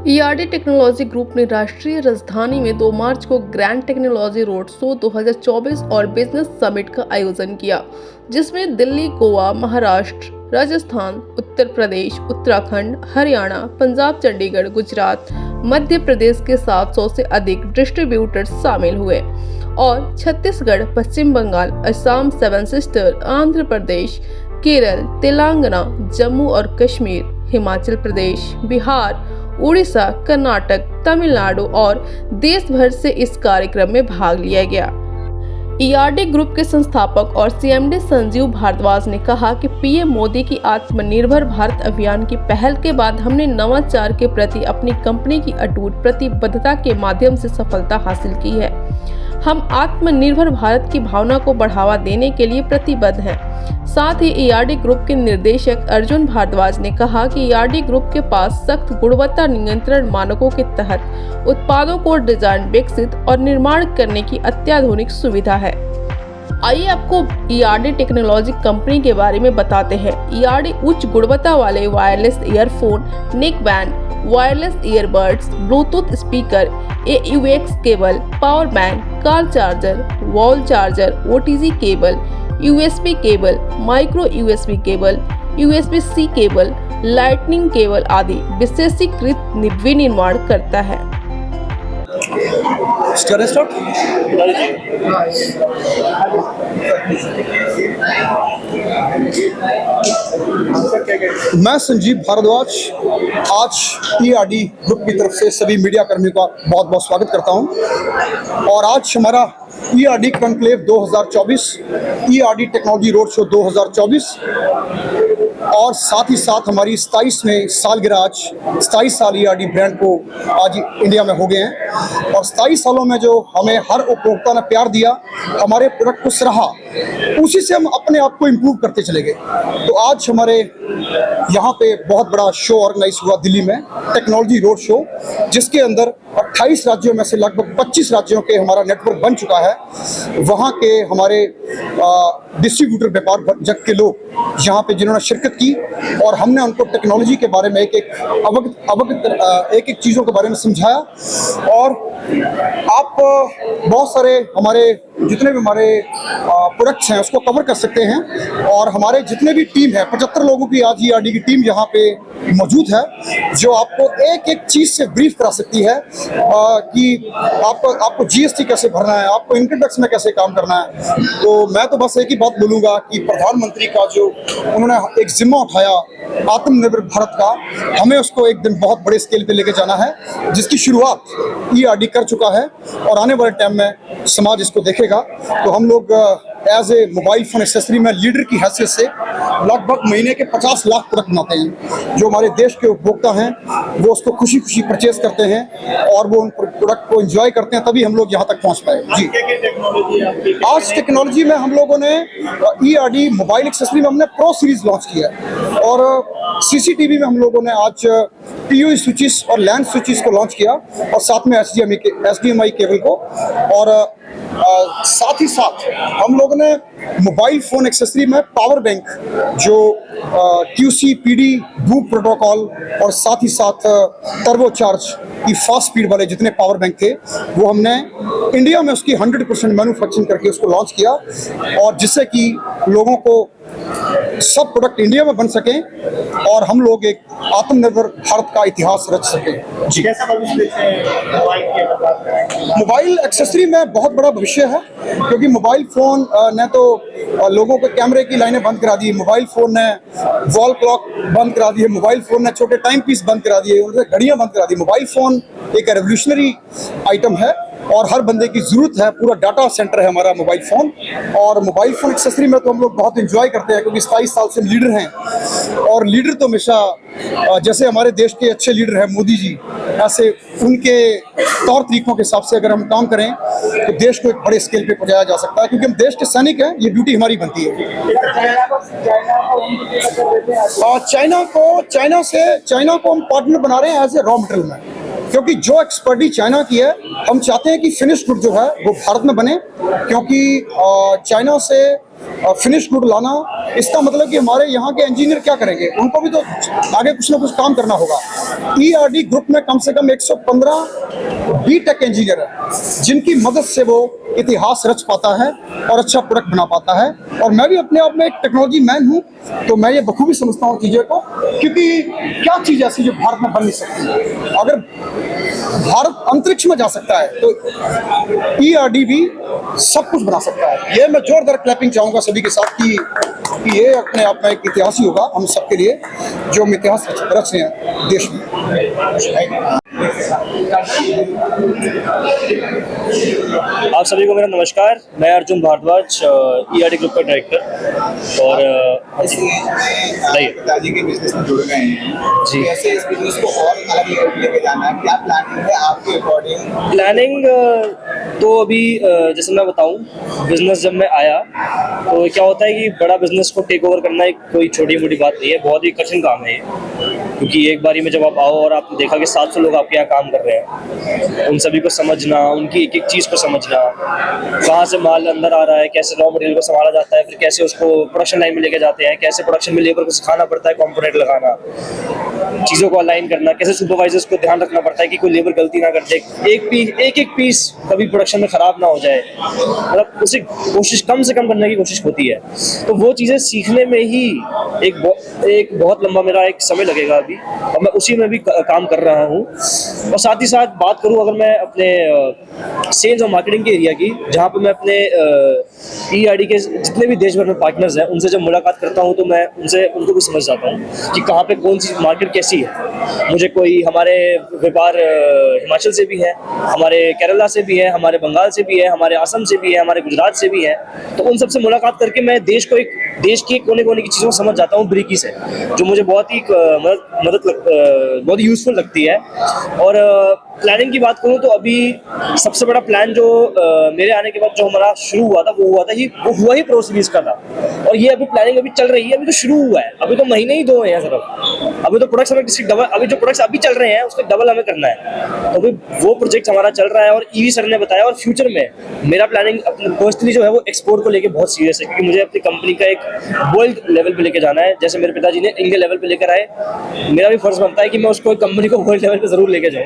ERD technology group ने राष्ट्रीय राजधानी में 2 मार्च को ग्रैंड टेक्नोलॉजी रोड शो 2024 और बिजनेस समिट का आयोजन किया, जिसमें दिल्ली, गोवा, महाराष्ट्र, राजस्थान, उत्तर प्रदेश, उत्तराखंड, हरियाणा, पंजाब, चंडीगढ़, गुजरात, मध्य प्रदेश के 700 से अधिक डिस्ट्रीब्यूटर्स शामिल हुए और छत्तीसगढ़, पश्चिम बंगाल, असम, सेवन सिस्टर, आंध्र प्रदेश, केरल, तेलंगाना, जम्मू और कश्मीर, हिमाचल प्रदेश, बिहार, उड़ीसा, कर्नाटक, तमिलनाडु और देश भर से इस कार्यक्रम में भाग लिया गया। ईआरडी ग्रुप के संस्थापक और सीएमडी संजीव भारद्वाज ने कहा कि पीएम मोदी की आत्मनिर्भर भारत अभियान की पहल के बाद हमने नवाचार के प्रति अपनी कंपनी की अटूट प्रतिबद्धता के माध्यम से सफलता हासिल की है। हम आत्मनिर्भर भारत की भावना को बढ़ावा देने के लिए प्रतिबद्ध हैं। साथ ही ईआरडी ग्रुप के निर्देशक अर्जुन भारद्वाज ने कहा कि ईआरडी ग्रुप के पास सख्त गुणवत्ता नियंत्रण मानकों के तहत उत्पादों को डिजाइन, विकसित और निर्माण करने की अत्याधुनिक सुविधा है। आइए आपको ईआरडी टेक्नोलॉजी कंपनी के बारे में बताते हैं। ईआरडी उच्च गुणवत्ता वाले wireless earphone, neck band, wireless earbuds, Bluetooth speaker, AUX cable, power bank, car charger, wall charger, OTG cable, USB cable, micro USB cable, USB-C cable, lightning cable आदि विशेषीकृत विनिर्माण करता है। मैं संजीव भारद्वाज आज ईआरडी ग्रुप की तरफ से सभी मीडिया कर्मियों का बहुत बहुत स्वागत करता हूं। और आज हमारा ERD conclave 2024, ERD technology road show 2024 और साथ ही साथ हमारी 27वें सालगिरह, आज 27 साल ईआरडी ब्रांड को आज इंडिया में हो गए हैं। और 27 सालों में जो हमें हर उपभोक्ता ने प्यार दिया, हमारे प्रोडक्ट को सराहा, उसी से हम अपने आप को इम्प्रूव करते चले गए। तो आज हमारे यहाँ पे बहुत बड़ा शो ऑर्गेनाइज हुआ दिल्ली में, टेक्नोलॉजी रोड शो, जिसके अंदर 28 राज्यों में से लगभग 25 राज्यों के हमारा नेटवर्क बन चुका है। वहाँ के हमारे डिस्ट्रीब्यूटर, व्यापार जगत के लोग यहाँ पे जिन्होंने शिरकत की और हमने उनको टेक्नोलॉजी के बारे में एक एक चीज़ों के बारे में समझाया। और आप बहुत सारे हमारे जितने भी हमारे प्रोडक्ट्स हैं उसको कवर कर सकते हैं। और हमारे जितने भी टीम है, 75 लोगों की आज ईआरडी की टीम यहाँ पे मौजूद है, जो आपको एक एक चीज़ से ब्रीफ करा सकती है कि आपको जीएसटी कैसे भरना है, आपको इनकम टैक्स में कैसे काम करना है। तो मैं तो बस एक ही बात बोलूँगा कि प्रधानमंत्री का जो उन्होंने एक जिम्मा उठाया आत्मनिर्भर भारत का, हमें उसको एक दिन बहुत बड़े स्केल पे लेके जाना है, जिसकी शुरुआत ईआरडी कर चुका है और आने वाले टाइम में समाज इसको देखेगा। तो हम लोग as a mobile phone accessory में लीडर की हैसियत से लगभग महीने के 50 लाख प्रोडक्ट बनाते हैं। जो हमारे देश के उपभोक्ता हैं वो उसको खुशी खुशी परचेज करते हैं और वो उन प्रोडक्ट को एंजॉय करते हैं, तभी हम लोग यहाँ तक पहुँच पाए। जी, आज टेक्नोलॉजी में हम लोगों ने ईआरडी मोबाइल एक्सेसरी में हमने प्रो सीरीज लॉन्च किया है और सीसीटीवी में हम लोगों ने आज PoE स्विचेस और लैन स्विचेस को लॉन्च किया और साथ में HDMI केबल को। और साथ ही साथ हम लोगों ने मोबाइल फोन एक्सेसरी में पावर बैंक, जो QC PD बूट प्रोटोकॉल और साथ ही साथ टर्बो चार्ज की फास्ट स्पीड वाले जितने पावर बैंक थे, वो हमने इंडिया में उसकी 100% मैन्युफैक्चरिंग करके उसको लॉन्च किया। और जिससे कि लोगों को सब प्रोडक्ट इंडिया में बन सके और हम लोग एक आत्मनिर्भर भारत का इतिहास रच सकें। जी, कैसा भविष्य देखते हैं मोबाइल एक्सेसरी में? बहुत बड़ा भविष्य है, क्योंकि मोबाइल फोन ने तो लोगों के कैमरे की लाइनें बंद करा दी, मोबाइल फोन ने वॉल क्लॉक बंद करा दी है, मोबाइल फोन ने छोटे टाइम पीस बंद करा दिए, घड़ियां बंद करा दी। मोबाइल फोन एक रेवोल्यूशनरी आइटम है और हर बंदे की जरूरत है। पूरा डाटा सेंटर है हमारा मोबाइल फोन। और मोबाइल फोन एक्सेसरी में तो हम लोग बहुत एंजॉय करते हैं, क्योंकि 27 साल से लीडर हैं। और लीडर तो हमेशा, जैसे हमारे देश के अच्छे लीडर हैं मोदी जी, ऐसे उनके तौर तरीकों के हिसाब से अगर हम काम करें तो देश को एक बड़े स्केल पे पहुंचाया जा सकता है, क्योंकि हम देश के सैनिक हैं, ये ड्यूटी हमारी बनती है। और चाइना को हम पार्टनर बना रहे हैं एज ए रॉ मटेरियल में, क्योंकि जो एक्सपर्टी चाइना की है, हम चाहते हैं कि फिनिश गुड जो है वो भारत में बने, क्योंकि चाइना से फिनिश गुड लाना इसका मतलब कि हमारे यहाँ के इंजीनियर क्या करेंगे, उनको भी तो आगे कुछ ना कुछ काम करना होगा। ईआरडी ग्रुप में कम से कम 115 बीटेक इंजीनियर है, जिनकी मदद से वो इतिहास रच पाता है और अच्छा प्रोडक्ट बना पाता है। और मैं भी अपने आप में एक टेक्नोलॉजी मैन हूँ, तो मैं ये बखूबी समझता हूँ चीज़ों को, क्योंकि क्या चीज़ ऐसी जो भारत में बन नहीं सकती। अगर भारत अंतरिक्ष में जा सकता है तो ईआरडी भी सब कुछ बना सकता है। ये मैं जोरदार क्लैपिंग चाहूँगा सभी के साथ कि ये अपने आप में एक इतिहास ही होगा हम सबके लिए, जो हम इतिहास रच रहे हैं देश में। आप सभी को मेरा नमस्कार। मैं अर्जुन भारद्वाज, ईआरडी ग्रुप का डायरेक्टर। और पिताजी के बिजनेस में जुड़ गए हैं जी। कैसे इस बिजनेस को और अलग लेवल लेके जाना है, क्या प्लानिंग है आपके अकॉर्डिंग? प्लानिंग तो अभी जैसे मैं बताऊं, बिजनेस जब मैं आया तो क्या होता है कि बड़ा बिजनेस को टेक ओवर करना एक कोई छोटी मोटी बात नहीं है, बहुत ही कठिन काम है ये। क्योंकि एक बारी में जब आप आओ और आपने देखा कि 700 लोग आपके यहाँ काम कर रहे हैं, उन सभी को समझना, उनकी एक एक चीज़ को समझना, कहाँ से माल अंदर आ रहा है, कैसे रॉ मटेरियल को संभाला जाता है, फिर कैसे उसको प्रोडक्शन लाइन में लेके जाते हैं, कैसे प्रोडक्शन में लेबर को सिखाना पड़ता है, कंपोनेंट लगाना, चीज़ों को अलाइन करना, कैसे सुपरवाइजर्स को ध्यान रखना पड़ता है कि कोई लेबर गलती ना कर दे, एक पीस कभी प्रोडक्शन में ख़राब ना हो जाए, मतलब उसे कोशिश कम से कम करने की कोशिश होती है। तो वो चीज़ें सीखने में ही एक बहुत लंबा मेरा एक समय लगेगा अभी, और मैं उसी में भी काम कर रहा हूँ। और साथ ही साथ बात करूँ अगर मैं अपने सेल्स और मार्केटिंग के एरिया की, जहाँ पे मैं अपने ईआरडी के जितने भी देश भर में पार्टनर्स हैं उनसे जब मुलाकात करता हूँ तो मैं उनको भी समझ जाता हूँ कि कहाँ पे कौन सी मार्केट कैसी है। मुझे कोई हमारे व्यापार हिमाचल से भी है, हमारे केरला से भी है, हमारे बंगाल से भी है, हमारे असम से भी है, हमारे गुजरात से भी है। तो उन सबसे मुलाकात करके मैं देश के कोने कोने की चीज़ों को समझ जाता हूँ बारीकी से, जो मुझे बहुत ही बहुत ही यूज़फुल लगती है। और प्लानिंग की बात करूँ तो अभी सबसे बड़ा प्लान जो मेरे आने के बाद जो हमारा शुरू हुआ था वो हुआ ही प्रो सीरीज का था। और ये अभी प्लानिंग अभी चल रही है, अभी तो शुरू हुआ है, अभी तो महीने ही 2 हैं सिर्फ। अभी तो प्रोडक्ट्स हमें किसी डबल, अभी जो प्रोडक्ट्स अभी चल रहे हैं उसके डबल हमें करना है। तो अभी वो प्रोजेक्ट हमारा चल रहा है। और ईवी सर ने बताया, और फ्यूचर में मेरा प्लानिंग अपने पर्सनली जो है वो एक्सपोर्ट को लेके बहुत सीरियस है, क्योंकि मुझे अपनी कंपनी का एक वर्ल्ड लेवल पे लेके जाना है। जैसे मेरे पिताजी ने इंडिया लेवल पे लेकर आए, मेरा भी फर्ज बनता है कि मैं उसको कंपनी को वर्ल्ड लेवल पे जरूर लेके जाऊँ।